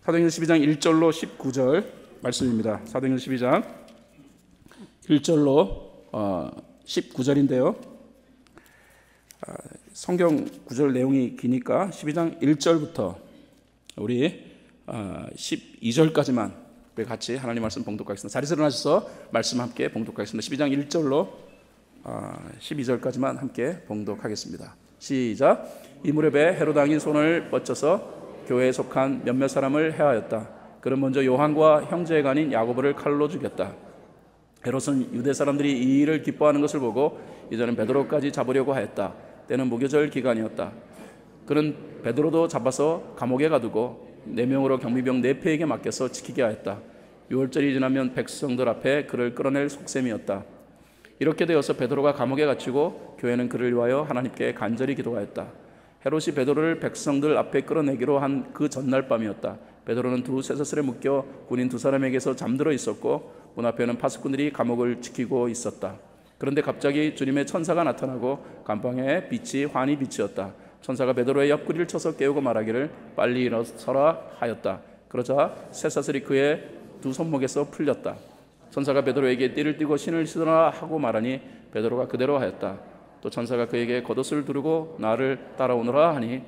사도행전 12장 1절로 19절 말씀입니다. 사도행전 12장 1절로 19절인데요. 성경 구절 내용이 기니까 12장 1절부터 우리 12절까지만 같이 하나님 말씀 봉독하겠습니다. 자리에서 일어나셔서 말씀 함께 봉독하겠습니다. 12장 1절로 12절까지만 함께 봉독하겠습니다. 시작. 이 무렵에 헤롯 왕이 손을 뻗쳐서 교회에 속한 몇몇 사람을 해하였다. 그는 먼저 요한과 형제가 아닌 야고보를 칼로 죽였다. 헤롯은 유대 사람들이 이 일을 기뻐하는 것을 보고 이제는 베드로까지 잡으려고 하였다. 때는 무교절 기간이었다. 그는 베드로도 잡아서 감옥에 가두고 4명으로 경비병 4패에게 맡겨서 지키게 하였다. 6월절이 지나면 백성들 앞에 그를 끌어낼 속셈이었다. 이렇게 되어서 베드로가 감옥에 갇히고 교회는 그를 위하여 하나님께 간절히 기도하였다. 헤롯이 베드로를 백성들 앞에 끌어내기로 한 그 전날 밤이었다. 베드로는 두 쇠사슬에 묶여 군인 2사람에게서 잠들어 있었고 문 앞에는 파수꾼들이 감옥을 지키고 있었다. 그런데 갑자기 주님의 천사가 나타나고 감방에 빛이 환히 비치었다. 천사가 베드로의 옆구리를 쳐서 깨우고 말하기를 빨리 일어서라 하였다. 그러자 쇠사슬이 그의 두 손목에서 풀렸다. 천사가 베드로에게 띠를 띠고 신을 신으라 하고 말하니 베드로가 그대로 하였다. 또 천사가 그에게 겉옷을 두르고 나를 따라오너라 하니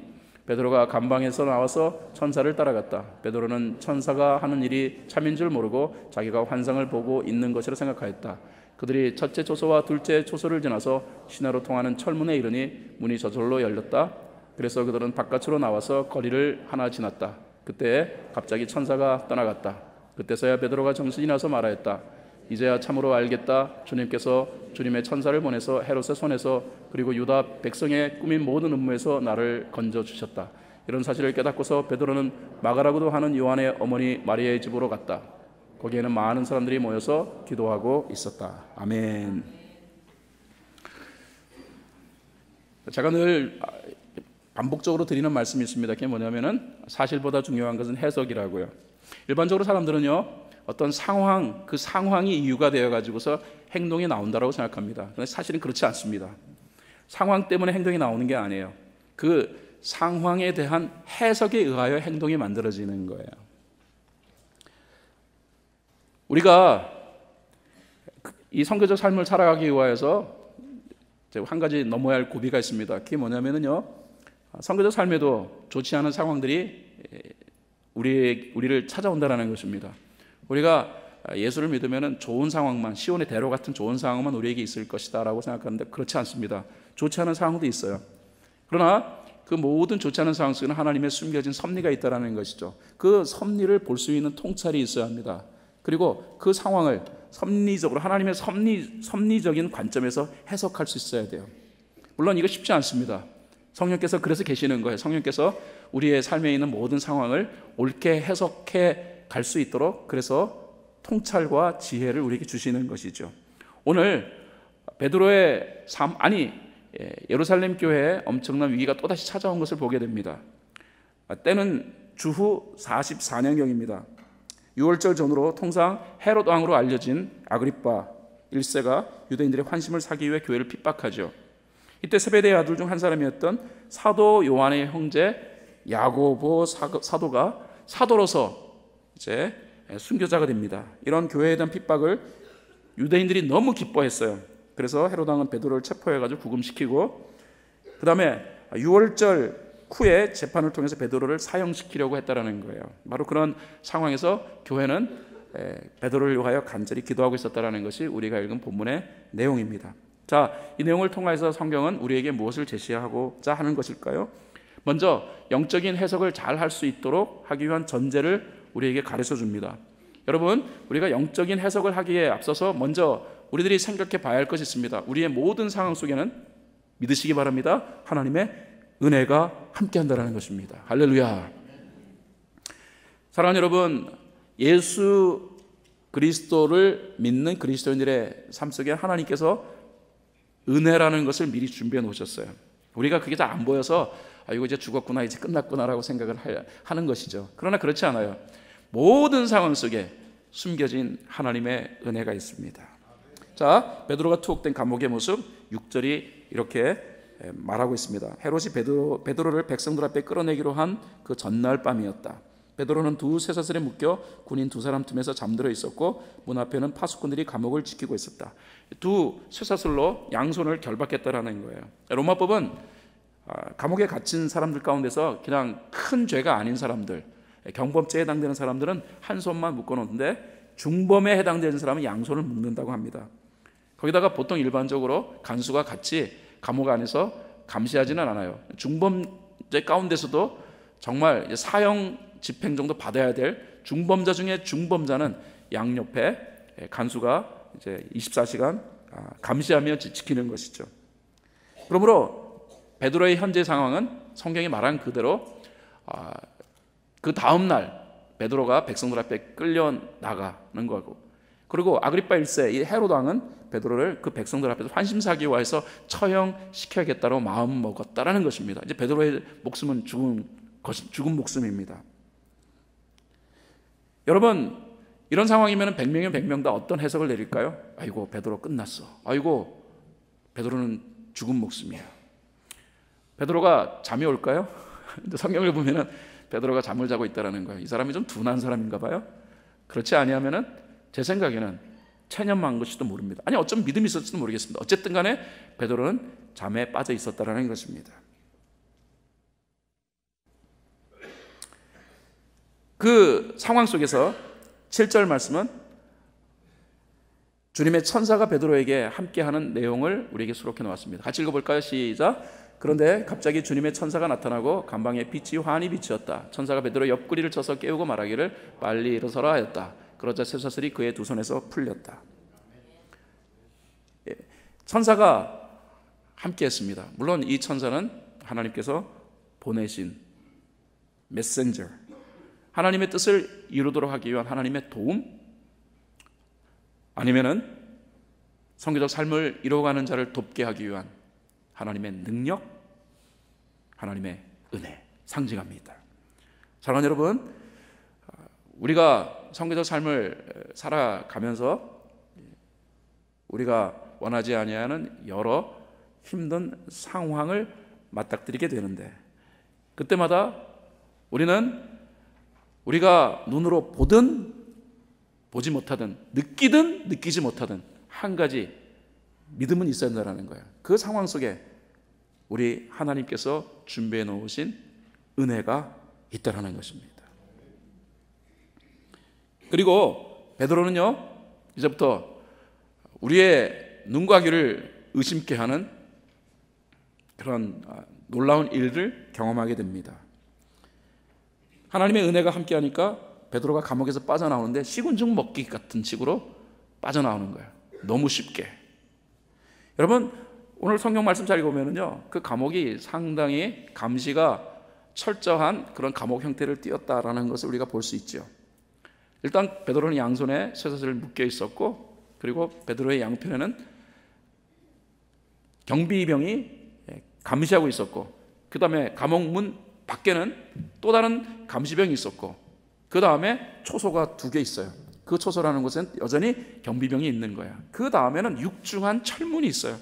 베드로가 감방에서 나와서 천사를 따라갔다. 베드로는 천사가 하는 일이 참인 줄 모르고 자기가 환상을 보고 있는 것이라 생각하였다. 그들이 첫째 초소와 둘째 초소를 지나서 시내로 통하는 철문에 이르니 문이 저절로 열렸다. 그래서 그들은 바깥으로 나와서 거리를 하나 지났다. 그때 갑자기 천사가 떠나갔다. 그때서야 베드로가 정신이 나서 말하였다. 이제야 참으로 알겠다. 주님께서 주님의 천사를 보내서 헤롯의 손에서 그리고 유다 백성의 꾸민 모든 음모에서 나를 건져주셨다. 이런 사실을 깨닫고서 베드로는 마가라고도 하는 요한의 어머니 마리아의 집으로 갔다. 거기에는 많은 사람들이 모여서 기도하고 있었다. 아멘. 제가 늘 반복적으로 드리는 말씀이 있습니다. 그게 뭐냐면은 사실보다 중요한 것은 해석이라고요. 일반적으로 사람들은요, 어떤 상황, 그 상황이 이유가 되어가지고서 행동이 나온다고 생각합니다. 그런데 사실은 그렇지 않습니다. 상황 때문에 행동이 나오는 게 아니에요. 그 상황에 대한 해석에 의하여 행동이 만들어지는 거예요. 우리가 이 선교적 삶을 살아가기 위해서 한 가지 넘어야 할 고비가 있습니다. 그게 뭐냐면요, 선교적 삶에도 좋지 않은 상황들이 우리를 찾아온다는 것입니다. 우리가 예수를 믿으면 좋은 상황만, 시온의 대로 같은 좋은 상황만 우리에게 있을 것이다 라고 생각하는데 그렇지 않습니다. 좋지 않은 상황도 있어요. 그러나 그 모든 좋지 않은 상황 속에는 하나님의 숨겨진 섭리가 있다는 것이죠. 그 섭리를 볼 수 있는 통찰이 있어야 합니다. 그리고 그 상황을 섭리적으로 하나님의 섭리적인 관점에서 해석할 수 있어야 돼요. 물론 이거 쉽지 않습니다. 성령께서 그래서 계시는 거예요. 성령께서 우리의 삶에 있는 모든 상황을 옳게 해석해 갈 수 있도록 그래서 통찰과 지혜를 우리에게 주시는 것이죠. 오늘 베드로의 삶, 예루살렘 교회에 엄청난 위기가 또다시 찾아온 것을 보게 됩니다. 때는 주후 44년경입니다. 6월절 전후로 통상 헤롯 왕으로 알려진 아그리파 1세가 유대인들의 환심을 사기 위해 교회를 핍박하죠. 이때 세베대의 아들 중 한 사람이었던 사도 요한의 형제 야고보 사도가 사도로서 이제 순교자가 됩니다. 이런 교회에 대한 핍박을 유대인들이 너무 기뻐했어요. 그래서 헤롯 왕은 베드로를 체포해가지고 구금시키고 그 다음에 6월절 후에 재판을 통해서 베드로를 사형시키려고 했다는 거예요. 바로 그런 상황에서 교회는 베드로를 위하여 간절히 기도하고 있었다는 것이 우리가 읽은 본문의 내용입니다. 자, 이 내용을 통해서 성경은 우리에게 무엇을 제시하고자 하는 것일까요? 먼저 영적인 해석을 잘 할 수 있도록 하기 위한 전제를 우리에게 가르쳐 줍니다. 여러분, 우리가 영적인 해석을 하기에 앞서서 먼저 우리들이 생각해 봐야 할 것이 있습니다. 우리의 모든 상황 속에는 믿으시기 바랍니다. 하나님의 은혜가 함께 한다는 것입니다. 할렐루야. 사랑하는 여러분, 예수 그리스도를 믿는 그리스도인들의 삶 속에 하나님께서 은혜라는 것을 미리 준비해 놓으셨어요. 우리가 그게 잘 안 보여서 이거 이제 죽었구나, 이제 끝났구나라고 생각을 하는 것이죠. 그러나 그렇지 않아요. 모든 상황 속에 숨겨진 하나님의 은혜가 있습니다. 자, 베드로가 투옥된 감옥의 모습 6절이 이렇게 말하고 있습니다. 헤롯이 베드로를 백성들 앞에 끌어내기로 한 그 전날 밤이었다. 베드로는 두 쇠사슬에 묶여 군인 두 사람 틈에서 잠들어 있었고 문 앞에는 파수꾼들이 감옥을 지키고 있었다. 두 쇠사슬로 양손을 결박했다라는 거예요. 로마법은 감옥에 갇힌 사람들 가운데서 그냥 큰 죄가 아닌 사람들, 경범죄에 해당되는 사람들은 한 손만 묶어놓는데 중범에 해당되는 사람은 양손을 묶는다고 합니다. 거기다가 보통 일반적으로 간수가 같이 감옥 안에서 감시하지는 않아요. 중범죄 가운데서도 정말 사형 집행 정도 받아야 될 중범자 중에 중범자는 양옆에 간수가 이제 24시간 감시하며 지키는 것이죠. 그러므로 베드로의 현재 상황은 성경이 말한 그대로 그 다음 날 베드로가 백성들 앞에 끌려 나가는 거고, 그리고 아그리파 1세 이 헤롯 왕은 베드로를 그 백성들 앞에서 환심사기화해서 처형시켜야겠다고 마음 먹었다라는 것입니다. 이제 베드로의 목숨은 죽은 목숨입니다. 여러분, 이런 상황이면 100명이면 100명 다 어떤 해석을 내릴까요? 아이고, 베드로 끝났어. 아이고, 베드로는 죽은 목숨이야. 베드로가 잠이 올까요? 성경을 보면은 베드로가 잠을 자고 있다라는 거예요. 이 사람이 좀 둔한 사람인가 봐요. 그렇지 아니하면은 제 생각에는 체념한 것일지도 모릅니다. 아니, 어쩜 믿음이 있었을지도 모르겠습니다. 어쨌든 간에 베드로는 잠에 빠져 있었다라는 것입니다. 그 상황 속에서 7절 말씀은 주님의 천사가 베드로에게 함께하는 내용을 우리에게 수록해 놓았습니다. 같이 읽어볼까요? 시작. 그런데 갑자기 주님의 천사가 나타나고 간방에 빛이 환히 비치었다. 천사가 베드로 옆구리를 쳐서 깨우고 말하기를 빨리 일어서라 하였다. 그러자 쇠사슬이 그의 두 손에서 풀렸다. 천사가 함께했습니다. 물론 이 천사는 하나님께서 보내신 메신저, 하나님의 뜻을 이루도록 하기 위한 하나님의 도움, 아니면은 성교적 삶을 이루어가는 자를 돕게 하기 위한 하나님의 능력, 하나님의 은혜 상징합니다. 사랑하는 여러분, 우리가 성교적 삶을 살아가면서 우리가 원하지 아니하는 여러 힘든 상황을 맞닥뜨리게 되는데, 그때마다 우리는 우리가 눈으로 보든 보지 못하든 느끼든 느끼지 못하든 한 가지 믿음은 있어야 한다는 거예요. 그 상황 속에 우리 하나님께서 준비해 놓으신 은혜가 있다는 것입니다. 그리고 베드로는요, 이제부터 우리의 눈과 귀를 의심케 하는 그런 놀라운 일을 경험하게 됩니다. 하나님의 은혜가 함께하니까 베드로가 감옥에서 빠져나오는데 시군죽 먹기 같은 식으로 빠져나오는 거예요. 너무 쉽게. 여러분, 오늘 성경 말씀 잘 읽으면요, 그 감옥이 상당히 감시가 철저한 그런 감옥 형태를 띠었다라는 것을 우리가 볼 수 있죠. 일단 베드로는 양손에 쇠사슬을 묶여 있었고, 그리고 베드로의 양편에는 경비병이 감시하고 있었고, 그 다음에 감옥 문 밖에는 또 다른 감시병이 있었고, 그 다음에 초소가 2개 있어요. 그 초소라는 곳은 여전히 경비병이 있는 거야. 그 다음에는 육중한 철문이 있어요.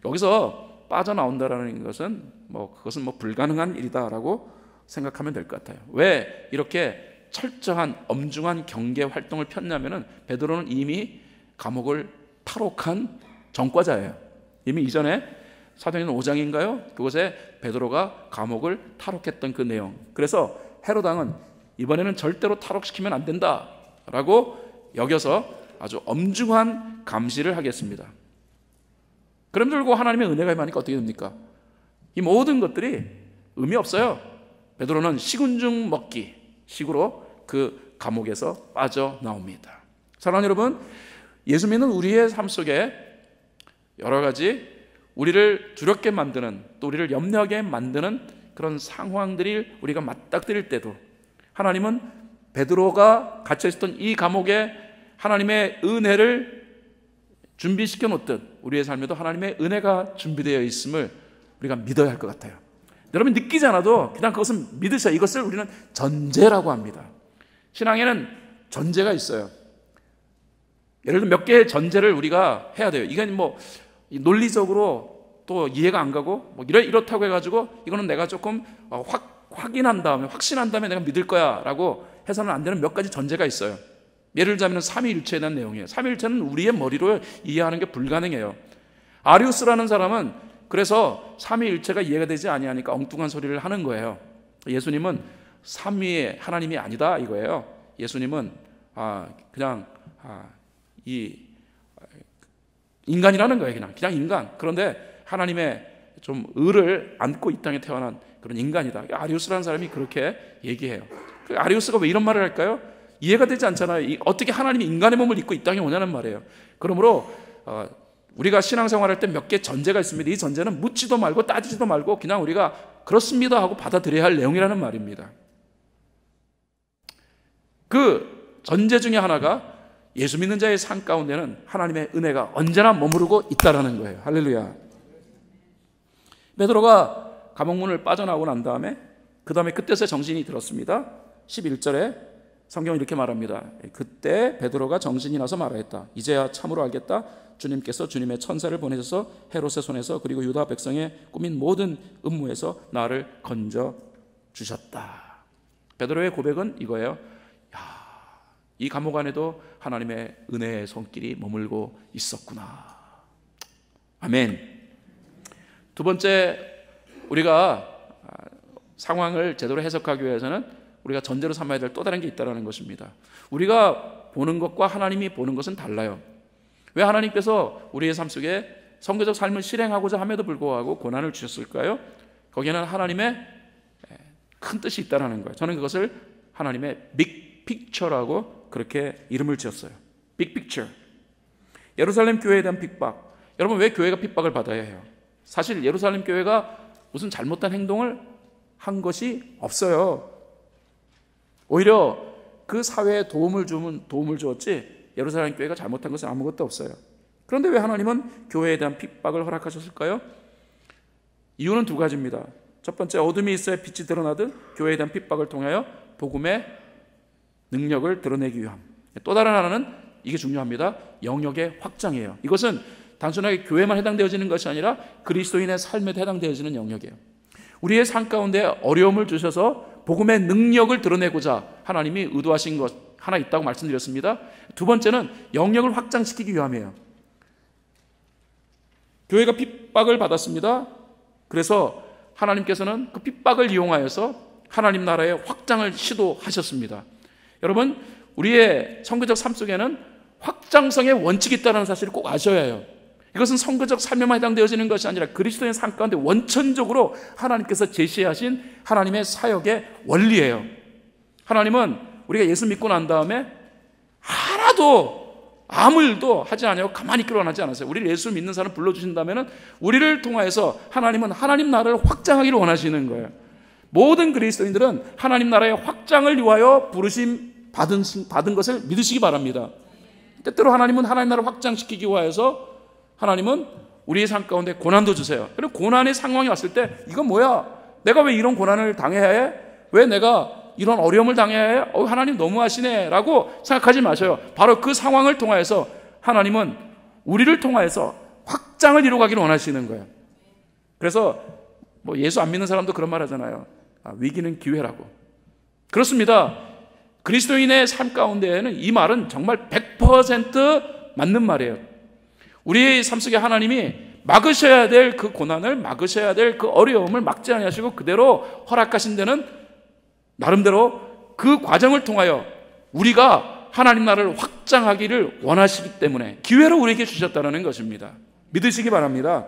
여기서 빠져나온다라는 것은 그것은 불가능한 일이다라고 생각하면 될 것 같아요. 왜 이렇게 철저한 엄중한 경계 활동을 폈냐면은 베드로는 이미 감옥을 탈옥한 전과자예요. 이미 이전에 사도행전 5장인가요? 그곳에 베드로가 감옥을 탈옥했던 그 내용. 그래서 헤롯 왕은 이번에는 절대로 탈옥시키면 안 된다라고 여겨서 아주 엄중한 감시를 하겠습니다. 그럼에도 불구하고 하나님의 은혜가 임하니까 어떻게 됩니까? 이 모든 것들이 의미 없어요. 베드로는 시군죽 먹기 식으로 그 감옥에서 빠져나옵니다. 사랑하는 여러분, 예수 믿는 우리의 삶 속에 여러 가지 우리를 두렵게 만드는, 또 우리를 염려하게 만드는 그런 상황들이 우리가 맞닥뜨릴 때도 하나님은 베드로가 갇혀있었던 이 감옥에 하나님의 은혜를 준비시켜 놓듯 우리의 삶에도 하나님의 은혜가 준비되어 있음을 우리가 믿어야 할 것 같아요. 여러분, 느끼지 않아도 그냥 그것은 믿으셔야. 이것을 우리는 전제라고 합니다. 신앙에는 전제가 있어요. 예를 들어 몇 개의 전제를 우리가 해야 돼요. 이건 논리적으로 또 이해가 안 가고 이렇다고 해가지고 이거는 내가 조금 확인한 다음에, 확신한 다음에 내가 믿을 거야 라고 해서는 안 되는 몇 가지 전제가 있어요. 예를 들자면 삼위일체에 대한 내용이에요. 삼위일체는 우리의 머리로 이해하는 게 불가능해요. 아리우스라는 사람은 그래서 삼위일체가 이해가 되지 아니하니까 엉뚱한 소리를 하는 거예요. 예수님은 삼위의 하나님이 아니다 이거예요. 예수님은 그냥 이 인간이라는 거예요. 그냥 인간. 그런데 하나님의 좀 의를 안고 이 땅에 태어난 그런 인간이다. 아리우스라는 사람이 그렇게 얘기해요. 아리우스가 왜 이런 말을 할까요? 이해가 되지 않잖아요. 어떻게 하나님이 인간의 몸을 입고 이 땅에 오냐는 말이에요. 그러므로 우리가 신앙생활할 때 몇 개 전제가 있습니다. 이 전제는 묻지도 말고 따지지도 말고 그냥 우리가 그렇습니다 하고 받아들여야 할 내용이라는 말입니다. 그 전제 중에 하나가 예수 믿는 자의 삶 가운데는 하나님의 은혜가 언제나 머무르고 있다라는 거예요. 할렐루야. 베드로가 감옥문을 빠져나오고 난 다음에 그 다음에 그때서 정신이 들었습니다. 11절에 성경은 이렇게 말합니다. 그때 베드로가 정신이 나서 말하였다. 이제야 참으로 알겠다. 주님께서 주님의 천사를 보내셔서 헤롯의 손에서 그리고 유다 백성의 꾸민 모든 음모에서 나를 건져 주셨다. 베드로의 고백은 이거예요. 이 감옥 안에도 하나님의 은혜의 손길이 머물고 있었구나. 아멘. 두 번째, 우리가 상황을 제대로 해석하기 위해서는 우리가 전제로 삼아야 될 또 다른 게 있다는 것입니다. 우리가 보는 것과 하나님이 보는 것은 달라요. 왜 하나님께서 우리의 삶 속에 선교적 삶을 실행하고자 함에도 불구하고 고난을 주셨을까요? 거기에는 하나님의 큰 뜻이 있다는 거예요. 저는 그것을 하나님의 빅 픽처라고 그렇게 이름을 지었어요. 빅 픽처. 예루살렘 교회에 대한 핍박. 여러분, 왜 교회가 핍박을 받아야 해요? 사실 예루살렘 교회가 무슨 잘못된 행동을 한 것이 없어요. 오히려 그 사회에 도움을 주었지 예루살렘 교회가 잘못한 것은 아무것도 없어요. 그런데 왜 하나님은 교회에 대한 핍박을 허락하셨을까요? 이유는 두 가지입니다. 첫 번째, 어둠이 있어야 빛이 드러나듯 교회에 대한 핍박을 통하여 복음의 능력을 드러내기 위함. 또 다른 하나는 이게 중요합니다. 영역의 확장이에요. 이것은 단순하게 교회만 해당되어지는 것이 아니라 그리스도인의 삶에도 해당되어지는 영역이에요. 우리의 삶 가운데 어려움을 주셔서 복음의 능력을 드러내고자 하나님이 의도하신 것 하나 있다고 말씀드렸습니다. 두 번째는 영역을 확장시키기 위함이에요. 교회가 핍박을 받았습니다. 그래서 하나님께서는 그 핍박을 이용하여서 하나님 나라의 확장을 시도하셨습니다. 여러분, 우리의 선교적 삶 속에는 확장성의 원칙이 있다는 사실을 꼭 아셔야 해요. 이것은 선교적 삶에만 해당되어지는 것이 아니라 그리스도의 삶 가운데 원천적으로 하나님께서 제시하신 하나님의 사역의 원리예요. 하나님은 우리가 예수 믿고 난 다음에 하나도 아무 일도 하지 않고 가만히 있기로 하지 않았어요. 우리를 예수 믿는 사람 불러주신다면 우리를 통하여서 하나님은 하나님 나라를 확장하기를 원하시는 거예요. 모든 그리스도인들은 하나님 나라의 확장을 위하여 부르심 받은 것을 믿으시기 바랍니다. 때때로 하나님은 하나님 나라를 확장시키기 위하여서 하나님은 우리의 삶 가운데 고난도 주세요. 그리고 고난의 상황이 왔을 때 이건 뭐야? 내가 왜 이런 고난을 당해야 해? 왜 내가 이런 어려움을 당해야 해? 하나님 너무하시네 라고 생각하지 마셔요. 바로 그 상황을 통하여서 하나님은 우리를 통하여서 확장을 이루어가기를 원하시는 거예요. 그래서 예수 안 믿는 사람도 그런 말 하잖아요. 위기는 기회라고. 그렇습니다. 그리스도인의 삶 가운데에는 이 말은 정말 100% 맞는 말이에요. 우리의 삶 속에 하나님이 막으셔야 될 그 고난을, 막으셔야 될 그 어려움을 막지 아니하시고 그대로 허락하신 데는 나름대로 그 과정을 통하여 우리가 하나님 나라를 확장하기를 원하시기 때문에 기회를 우리에게 주셨다는 것입니다. 믿으시기 바랍니다.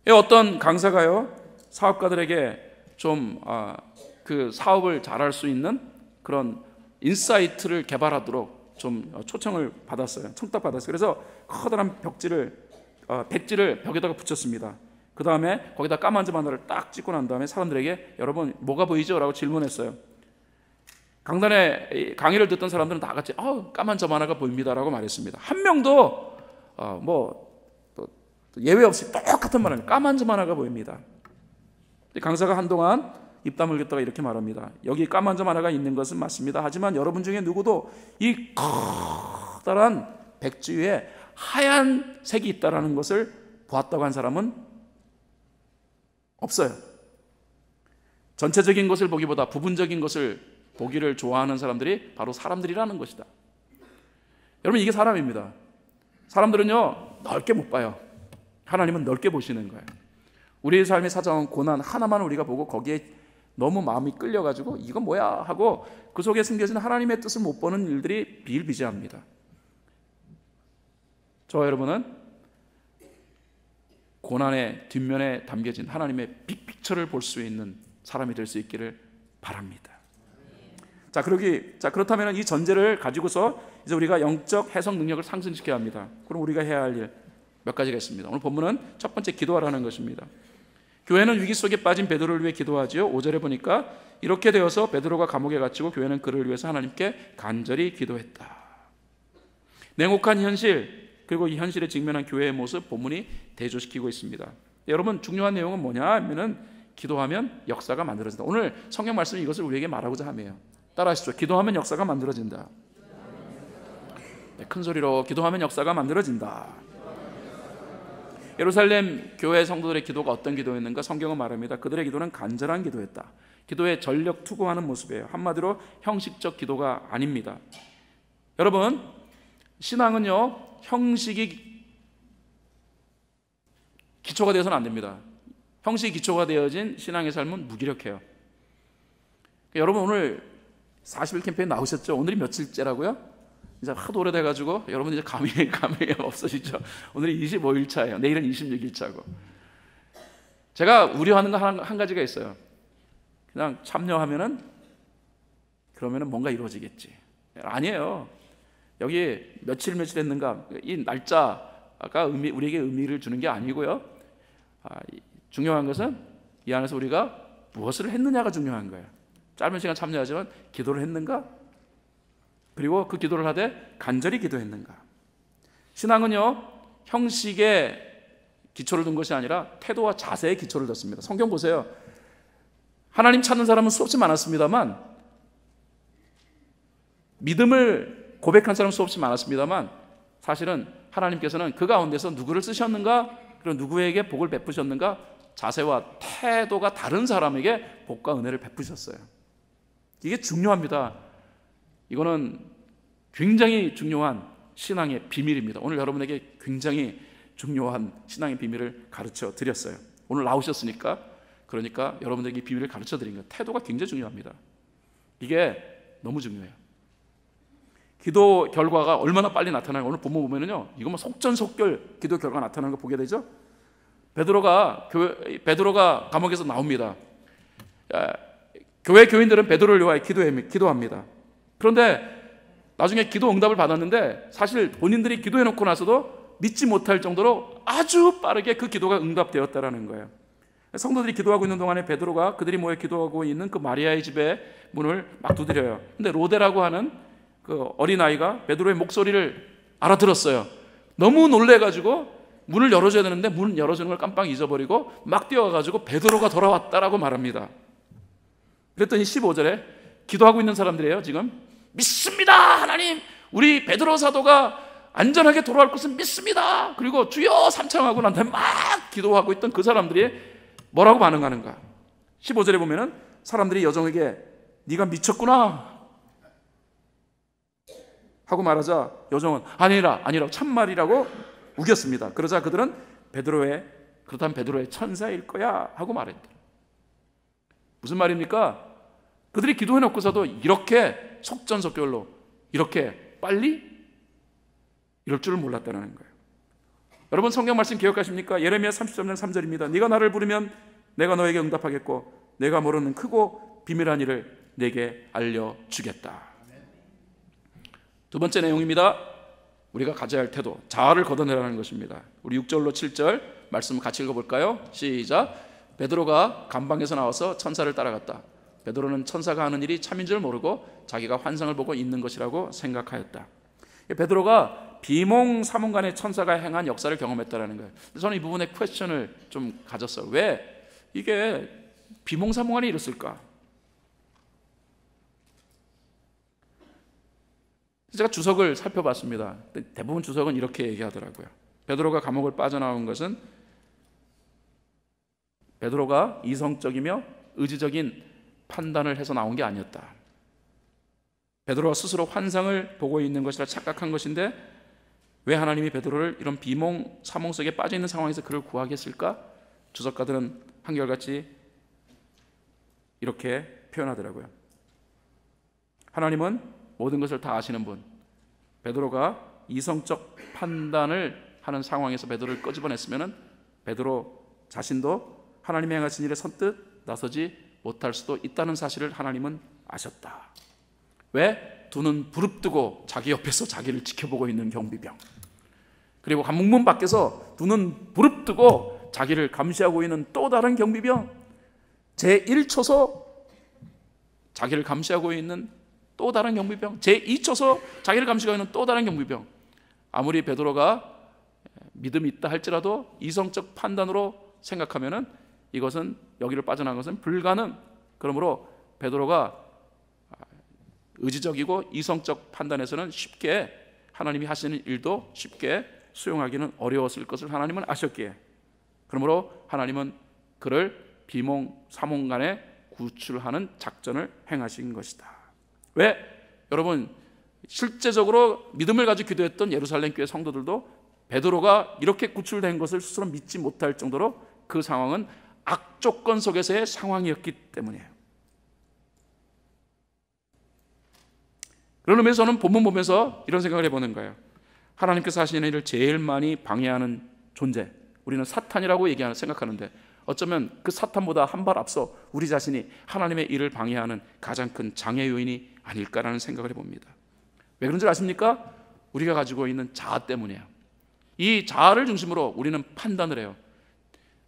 어떤 강사가요, 사업가들에게 좀 그 사업을 잘할 수 있는 그런 인사이트를 개발하도록 좀 초청을 받았어요. 청탁받았어요. 그래서 커다란 백지를 벽에다가 붙였습니다. 그 다음에 거기다 까만 점 하나를 딱 찍고 난 다음에 사람들에게 여러분 뭐가 보이죠? 라고 질문했어요. 강단에 강의를 듣던 사람들은 다 같이 까만 점 하나가 보입니다 라고 말했습니다. 한 명도 예외 없이 똑같은 말을 까만 점 하나가 보입니다. 강사가 한동안 입 다물겠다가 이렇게 말합니다. 여기 까만 점 하나가 있는 것은 맞습니다. 하지만 여러분 중에 누구도 이 커다란 백지 위에 하얀 색이 있다는 것을 보았다고 한 사람은 없어요. 전체적인 것을 보기보다 부분적인 것을 보기를 좋아하는 사람들이 바로 사람들이라는 것이다. 여러분, 이게 사람입니다. 사람들은요, 넓게 못 봐요. 하나님은 넓게 보시는 거예요. 우리의 삶에 찾아온 고난 하나만 우리가 보고 거기에 너무 마음이 끌려가지고 이건 뭐야 하고 그 속에 숨겨진 하나님의 뜻을 못 보는 일들이 비일비재합니다. 저와 여러분은 고난의 뒷면에 담겨진 하나님의 빅픽처를 볼 수 있는 사람이 될 수 있기를 바랍니다. 그렇다면 이 전제를 가지고서 이제 우리가 영적 해석 능력을 상승시켜야 합니다. 그럼 우리가 해야 할 일 몇 가지가 있습니다. 오늘 본문은 첫 번째 기도하라는 것입니다. 교회는 위기 속에 빠진 베드로를 위해 기도하지요. 5절에 보니까 이렇게 되어서 베드로가 감옥에 갇히고 교회는 그를 위해서 하나님께 간절히 기도했다. 냉혹한 현실, 그리고 이 현실에 직면한 교회의 모습 본문이 대조시키고 있습니다. 여러분, 중요한 내용은 뭐냐 하면은 기도하면 역사가 만들어진다. 오늘 성경 말씀이 이것을 우리에게 말하고자 하네요. 따라하시죠. 기도하면 역사가 만들어진다. 네, 큰 소리로 기도하면 역사가 만들어진다. 예루살렘 교회 성도들의 기도가 어떤 기도였는가? 성경은 말합니다. 그들의 기도는 간절한 기도였다. 기도에 전력 투구하는 모습이에요. 한마디로 형식적 기도가 아닙니다. 여러분, 신앙은요, 형식이 기초가 되어서는 안 됩니다. 형식이 기초가 되어진 신앙의 삶은 무기력해요. 여러분, 오늘 40일 캠페인 나오셨죠? 오늘이 며칠째라고요? 이제 하도 오래돼가지고 여러분 이제 감이 없어지죠. 오늘이 25일 차예요. 내일은 26일 차고. 제가 우려하는 거 한 가지가 있어요. 그냥 참여하면은 그러면은 뭔가 이루어지겠지. 아니에요. 여기 며칠 했는가, 이 날짜가 우리에게 의미를 주는 게 아니고요. 중요한 것은 이 안에서 우리가 무엇을 했느냐가 중요한 거예요. 짧은 시간 참여하지만 기도를 했는가? 그리고 그 기도를 하되 간절히 기도했는가? 신앙은요, 형식에 기초를 둔 것이 아니라 태도와 자세에 기초를 뒀습니다. 성경 보세요. 하나님 찾는 사람은 수없이 많았습니다만, 믿음을 고백한 사람은 수없이 많았습니다만, 사실은 하나님께서는 그 가운데서 누구를 쓰셨는가? 그리고 누구에게 복을 베푸셨는가? 자세와 태도가 다른 사람에게 복과 은혜를 베푸셨어요. 이게 중요합니다. 이거는 굉장히 중요한 신앙의 비밀입니다. 오늘 여러분에게 굉장히 중요한 신앙의 비밀을 가르쳐 드렸어요. 오늘 나오셨으니까, 그러니까 여러분에게 이 비밀을 가르쳐 드린 거예요. 태도가 굉장히 중요합니다. 이게 너무 중요해요. 기도 결과가 얼마나 빨리 나타나요? 오늘 본문 보면은요, 이거 뭐 속전속결 기도 결과 나타나는 거 보게 되죠. 베드로가 감옥에서 나옵니다. 교회 교인들은 베드로를 위하여 기도합니다. 그런데 나중에 기도 응답을 받았는데, 사실 본인들이 기도해놓고 나서도 믿지 못할 정도로 아주 빠르게 그 기도가 응답되었다라는 거예요. 성도들이 기도하고 있는 동안에 베드로가 그들이 모여 기도하고 있는 그 마리아의 집에 문을 막 두드려요. 근데 로데라고 하는 그 어린아이가 베드로의 목소리를 알아들었어요. 너무 놀래가지고 문을 열어줘야 되는데 문 열어주는 걸 깜빡 잊어버리고 막 뛰어가가지고 베드로가 돌아왔다라고 말합니다. 그랬더니 15절에 기도하고 있는 사람들이에요. 지금 믿습니다. 하나님, 우리 베드로 사도가 안전하게 돌아올 것을 믿습니다. 그리고 주여 삼창하고 난 다음에 막 기도하고 있던 그 사람들이 뭐라고 반응하는가? 15절에 보면은 사람들이 여종에게 네가 미쳤구나 하고 말하자 여종은 아니라 참말이라고 우겼습니다. 그러자 그들은 그렇다면 베드로의 천사일 거야 하고 말했다. 무슨 말입니까? 그들이 기도해놓고서도 이렇게 속전속결로 이렇게 빨리 이럴 줄을 몰랐다는 거예요. 여러분, 성경 말씀 기억하십니까? 예레미야 33장 3절입니다. 네가 나를 부르면 내가 너에게 응답하겠고 내가 모르는 크고 비밀한 일을 내게 알려주겠다. 두 번째 내용입니다. 우리가 가져야 할 태도, 자아를 걷어내라는 것입니다. 우리 6절로 7절 말씀 같이 읽어볼까요? 시작. 베드로가 감방에서 나와서 천사를 따라갔다. 베드로는 천사가 하는 일이 참인 줄 모르고 자기가 환상을 보고 있는 것이라고 생각하였다. 베드로가 비몽사몽간에 천사가 행한 역사를 경험했다는 거예요. 저는 이 부분에 퀘스천을 좀 가졌어요. 왜 이게 비몽사몽간에 이랬을까? 제가 주석을 살펴봤습니다. 대부분 주석은 이렇게 얘기하더라고요. 베드로가 감옥을 빠져나온 것은 베드로가 이성적이며 의지적인 판단을 해서 나온 게 아니었다. 베드로가 스스로 환상을 보고 있는 것이라 착각한 것인데 왜 하나님이 베드로를 이런 비몽사몽 속에 빠져 있는 상황에서 그를 구하게 했을까? 주석가들은 한결같이 이렇게 표현하더라고요. 하나님은 모든 것을 다 아시는 분, 베드로가 이성적 판단을 하는 상황에서 베드로를 끄집어냈으면 베드로 자신도 하나님이 행하신 일에 선뜻 나서지 못할 수도 있다는 사실을 하나님은 아셨다. 왜? 두 눈 부릅뜨고 자기 옆에서 자기를 지켜보고 있는 경비병, 그리고 관문문 밖에서 두 눈 부릅뜨고 자기를 감시하고 있는 또 다른 경비병, 제1초소 자기를 감시하고 있는 또 다른 경비병, 제2초소 자기를 감시하고 있는 또 다른 경비병. 아무리 베드로가 믿음이 있다 할지라도 이성적 판단으로 생각하면은 이것은, 여기를 빠져나간 것은 불가능. 그러므로 베드로가 의지적이고 이성적 판단에서는 쉽게 하나님이 하시는 일도 쉽게 수용하기는 어려웠을 것을 하나님은 아셨기에, 그러므로 하나님은 그를 비몽사몽간에 구출하는 작전을 행하신 것이다. 왜? 여러분, 실제적으로 믿음을 가지고 기도했던 예루살렘 교회 성도들도 베드로가 이렇게 구출된 것을 스스로 믿지 못할 정도로 그 상황은 악조건 속에서의 상황이었기 때문이에요. 그런 의미에서 저는 본문 보면서 이런 생각을 해보는 거예요. 하나님께서 하시는 일을 제일 많이 방해하는 존재, 우리는 사탄이라고 생각하는데 어쩌면 그 사탄보다 한 발 앞서 우리 자신이 하나님의 일을 방해하는 가장 큰 장애 요인이 아닐까라는 생각을 해봅니다. 왜 그런 줄 아십니까? 우리가 가지고 있는 자아 때문이에요. 이 자아를 중심으로 우리는 판단을 해요.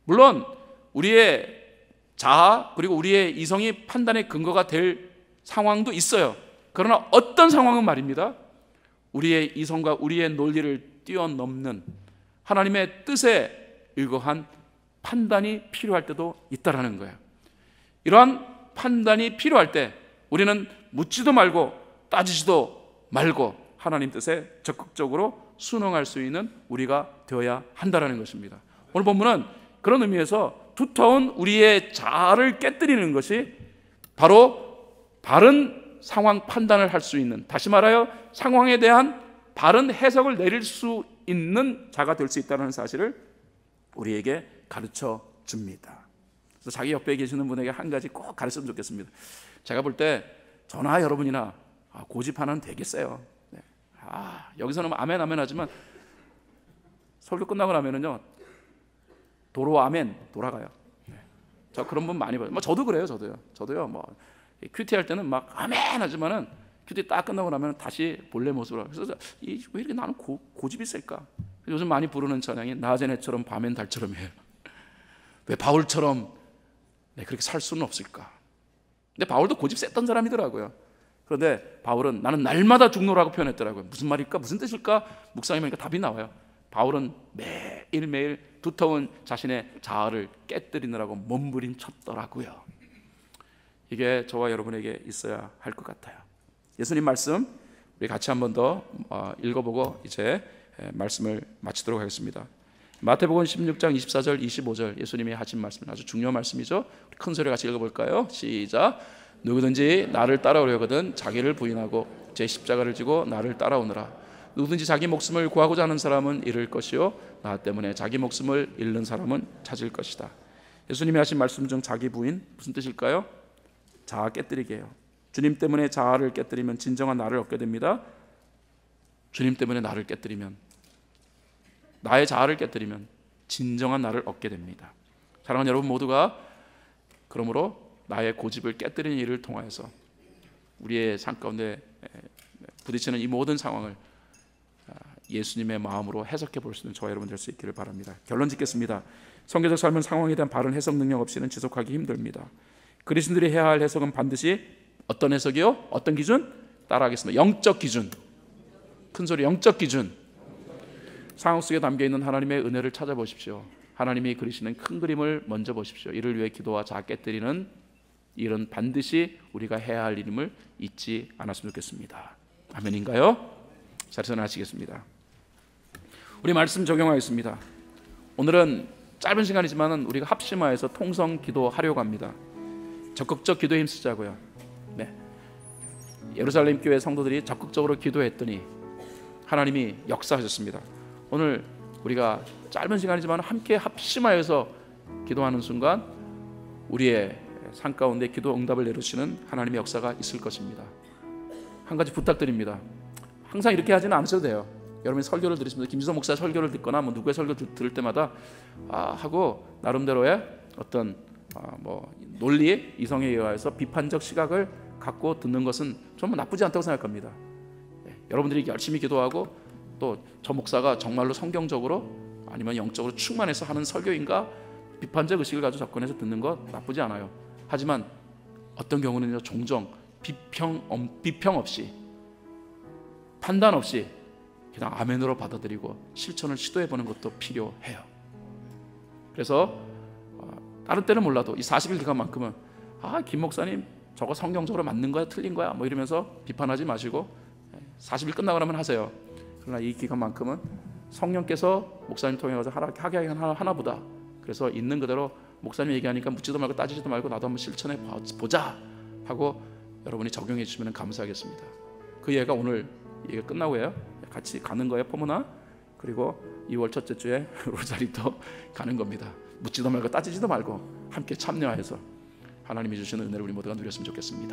물론 우리의 자아 그리고 우리의 이성이 판단의 근거가 될 상황도 있어요. 그러나 어떤 상황은 말입니다, 우리의 이성과 우리의 논리를 뛰어넘는 하나님의 뜻에 의거한 판단이 필요할 때도 있다라는 거예요. 이러한 판단이 필요할 때 우리는 묻지도 말고 따지지도 말고 하나님 뜻에 적극적으로 순응할 수 있는 우리가 되어야 한다라는 것입니다. 오늘 본문은 그런 의미에서 두터운 우리의 자아를 깨뜨리는 것이 바로 바른 상황 판단을 할 수 있는, 다시 말하여 상황에 대한 바른 해석을 내릴 수 있는 자가 될 수 있다는 사실을 우리에게 가르쳐 줍니다. 그래서 자기 옆에 계시는 분에게 한 가지 꼭 가르쳤으면 좋겠습니다. 제가 볼 때 저나 여러분이나 고집 하나는 되겠어요. 네. 여기서는 아멘 아멘 하지만 설교 끝나고 나면은요 도로 아멘 돌아가요. 네. 저 그런 분 많이 봐요. 저도 그래요. 저도요. 큐티 할 때는 막 아멘 하지만은 큐티 딱 끝나고 나면 다시 본래 모습으로. 그래서 왜 이렇게 나는 고집이 셀까? 요즘 많이 부르는 찬양이 낮엔 해처럼 밤엔 달처럼이에요. 왜 바울처럼 그렇게 살 수는 없을까? 근데 바울도 고집 셌던 사람이더라고요. 그런데 바울은 나는 날마다 죽노라고 표현했더라고요. 무슨 말일까? 무슨 뜻일까? 묵상해보니까 답이 나와요. 바울은 매일매일 두터운 자신의 자아를 깨뜨리느라고 몸부림쳤더라고요. 이게 저와 여러분에게 있어야 할 것 같아요. 예수님 말씀 우리 같이 한 번 더 읽어보고 이제 말씀을 마치도록 하겠습니다. 마태복음 16장 24절 25절 예수님이 하신 말씀, 아주 중요한 말씀이죠. 큰 소리 같이 읽어볼까요? 시작. 누구든지 나를 따라오려거든 자기를 부인하고 제 십자가를 지고 나를 따라오느라. 누구든지 자기 목숨을 구하고자 하는 사람은 잃을 것이요 나 때문에 자기 목숨을 잃는 사람은 찾을 것이다. 예수님이 하신 말씀 중 자기 부인 무슨 뜻일까요? 자아 깨뜨리기예요. 주님 때문에 자아를 깨뜨리면 진정한 나를 얻게 됩니다. 주님 때문에 나를 깨뜨리면, 나의 자아를 깨뜨리면 진정한 나를 얻게 됩니다. 사랑하는 여러분 모두가 그러므로 나의 고집을 깨뜨리는 일을 통하여서 우리의 삶 가운데 부딪히는 이 모든 상황을 예수님의 마음으로 해석해 볼 수 있는 저와 여러분 될 수 있기를 바랍니다. 결론 짓겠습니다. 성경적 삶은 상황에 대한 바른 해석 능력 없이는 지속하기 힘듭니다. 그리스도인들이 해야 할 해석은 반드시 어떤 해석이요? 어떤 기준? 따라하겠습니다. 영적 기준. 큰 소리, 영적 기준. 상황 속에 담겨있는 하나님의 은혜를 찾아보십시오. 하나님이 그리시는 큰 그림을 먼저 보십시오. 이를 위해 기도와 자아 깨뜨리는 일은 반드시 우리가 해야 할 일임을 잊지 않았으면 좋겠습니다. 아멘인가요? 자리에서 나시겠습니다. 우리 말씀 적용하겠습니다. 오늘은 짧은 시간이지만 우리가 합심하여서 통성 기도하려고 합니다. 적극적 기도에 힘쓰자고요. 네. 예루살렘 교회 성도들이 적극적으로 기도했더니 하나님이 역사하셨습니다. 오늘 우리가 짧은 시간이지만 함께 합심하여서 기도하는 순간 우리의 삶 가운데 기도 응답을 내리시는 하나님의 역사가 있을 것입니다. 한 가지 부탁드립니다. 항상 이렇게 하지는 않으셔도 돼요. 여러분이 설교를 들으시면서 김지성 목사 설교를 듣거나 뭐 누구의 설교 들을 때마다 하고 나름대로의 어떤 논리, 이성에 의해서 비판적 시각을 갖고 듣는 것은 정말 나쁘지 않다고 생각합니다. 여러분들이 열심히 기도하고 또 저 목사가 정말로 성경적으로 아니면 영적으로 충만해서 하는 설교인가 비판적 의식을 가지고 접근해서 듣는 것 나쁘지 않아요. 하지만 어떤 경우는 종종 비평 없이 판단 없이 그냥 아멘으로 받아들이고 실천을 시도해보는 것도 필요해요. 그래서 다른 때는 몰라도 이 40일 기간만큼은 김 목사님 저거 성경적으로 맞는 거야 틀린 거야 뭐 이러면서 비판하지 마시고 40일 끝나고 나면 하세요. 그러나 이 기간만큼은 성령께서 목사님 통해 가서 하게 하나보다 그래서 있는 그대로 목사님 얘기하니까 묻지도 말고 따지지도 말고 나도 한번 실천해 보자 하고 여러분이 적용해 주시면 감사하겠습니다. 그 예가 오늘 얘가 끝나고요 같이 가는 거예요. 포문화 그리고 2월 첫째 주에 로자리도 가는 겁니다. 묻지도 말고 따지지도 말고 함께 참여해서 하나님이 주시는 은혜를 우리 모두가 누렸으면 좋겠습니다.